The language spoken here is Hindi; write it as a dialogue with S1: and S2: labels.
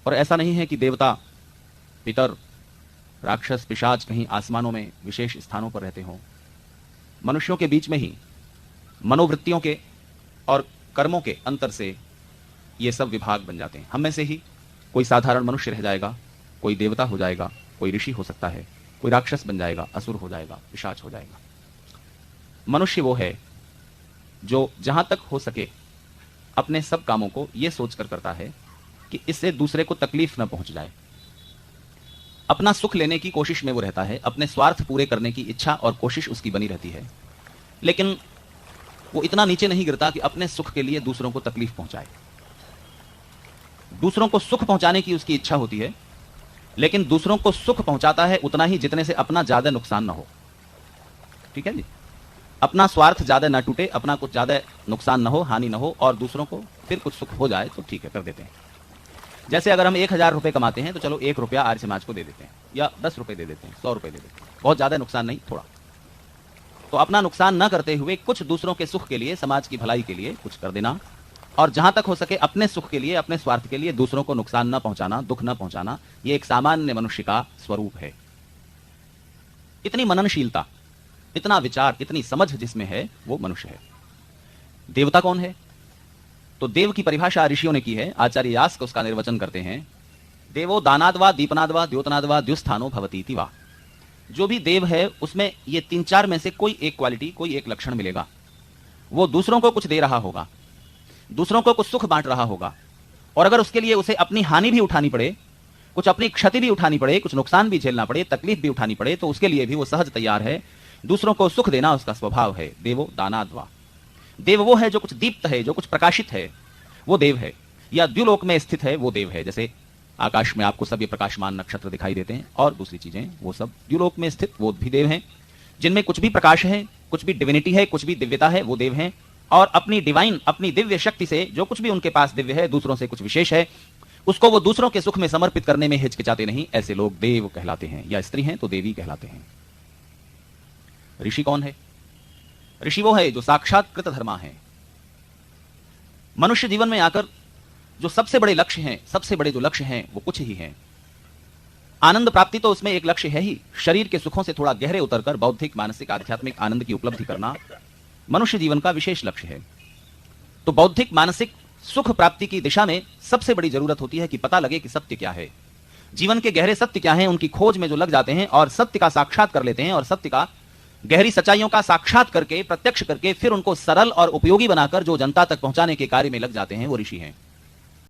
S1: और ऐसा नहीं है कि देवता, पितर, राक्षस, पिशाच कहीं आसमानों में विशेष स्थानों पर रहते हों। मनुष्यों के बीच में ही मनोवृत्तियों के और कर्मों के अंतर से ये सब विभाग बन जाते हैं। हम में से ही कोई साधारण मनुष्य रह जाएगा, कोई देवता हो जाएगा, कोई ऋषि हो सकता है, कोई राक्षस बन जाएगा, असुर हो जाएगा, पिशाच हो जाएगा। मनुष्य वो है जो जहां तक हो सके अपने सब कामों को यह सोचकर करता है कि इससे दूसरे को तकलीफ न पहुंच जाए। अपना सुख लेने की कोशिश में वो रहता है, अपने स्वार्थ पूरे करने की इच्छा और कोशिश उसकी बनी रहती है, लेकिन वो इतना नीचे नहीं गिरता कि अपने सुख के लिए दूसरों को तकलीफ पहुंचाए। दूसरों को सुख पहुंचाने की उसकी इच्छा होती है, लेकिन दूसरों को सुख पहुंचाता है उतना ही जितने से अपना ज्यादा नुकसान ना हो। ठीक है जी, अपना स्वार्थ ज्यादा ना टूटे, अपना कुछ ज्यादा नुकसान ना हो, हानि ना हो, और दूसरों को फिर कुछ सुख हो जाए तो ठीक है, कर देते हैं। जैसे अगर हम 1000 रुपए कमाते हैं तो चलो 1 रुपया आर्य समाज को दे देते हैं, या 10 रुपए दे देते हैं, 100 रुपए दे देते हैं, बहुत ज्यादा नुकसान नहीं, थोड़ा। तो अपना नुकसान न करते हुए कुछ दूसरों के सुख के लिए, समाज की भलाई के लिए कुछ कर देना, और जहां तक हो सके अपने सुख के लिए, अपने स्वार्थ के लिए दूसरों को नुकसान न पहुंचाना, दुख न पहुंचाना, यह एक सामान्य मनुष्य का स्वरूप है। इतनी मननशीलता, इतना विचार, इतनी समझ जिसमें है, वो मनुष्य है। देवता कौन है? तो देव की परिभाषा ऋषियों ने की है। आचार्य यास्क उसका निर्वचन करते हैं, देवो दानाद्वा दीपनाद्वा द्योतनाद्वा द्युस्थानो भवतीति वा। जो भी देव है उसमें ये 3-4 में से कोई एक क्वालिटी, कोई एक लक्षण मिलेगा। वो दूसरों को कुछ दे रहा होगा, दूसरों को कुछ सुख बांट रहा होगा, और अगर उसके लिए उसे अपनी हानि भी उठानी पड़े, कुछ अपनी क्षति भी उठानी पड़े, कुछ नुकसान भी झेलना पड़े, तकलीफ भी उठानी पड़े, तो उसके लिए भी वो सहज तैयार है। दूसरों को सुख देना उसका स्वभाव है। देवो दानाद्वा। देव वो है जो कुछ दीप्त है, जो कुछ प्रकाशित है, वो देव है। या द्युलोक में स्थित है, वो देव है। जैसे आकाश में आपको सब ये प्रकाशमान नक्षत्र दिखाई देते हैं और दूसरी चीजें, वो सब द्युलोक में स्थित वो भी देव हैं। जिनमें कुछ भी प्रकाश है, कुछ भी डिविनिटी है, कुछ भी दिव्यता है, वो देव हैं। और अपनी डिवाइन, अपनी दिव्य शक्ति से जो कुछ भी उनके पास दिव्य है, दूसरों से कुछ विशेष है, उसको वो दूसरों के सुख में समर्पित करने में हिचकिचाते नहीं। ऐसे लोग देव कहलाते हैं, या स्त्री हैं तो देवी कहलाते हैं। ऋषि कौन है? ऋषि वो है जो साक्षात कृतधर्मा है। मनुष्य जीवन में आकर जो सबसे बड़े लक्ष्य हैं, सबसे बड़े जो लक्ष्य हैं वो कुछ ही हैं। आनंद प्राप्ति तो उसमें एक लक्ष्य है ही। शरीर के सुखों से थोड़ा गहरे उतरकर बौद्धिक, मानसिक, आध्यात्मिक आनंद की उपलब्धि करना मनुष्य जीवन का विशेष लक्ष्य है। तो बौद्धिक, मानसिक सुख प्राप्ति की दिशा में सबसे बड़ी जरूरत होती है कि पता लगे कि सत्य क्या है, जीवन के गहरे सत्य क्या हैं। उनकी खोज में जो लग जाते हैं और सत्य का साक्षात कर लेते हैं, और सत्य का, गहरी सच्चाइयों का साक्षात करके, प्रत्यक्ष करके, फिर उनको सरल और उपयोगी बनाकर जो जनता तक पहुंचाने के कार्य में लग जाते हैं, वो ऋषि हैं।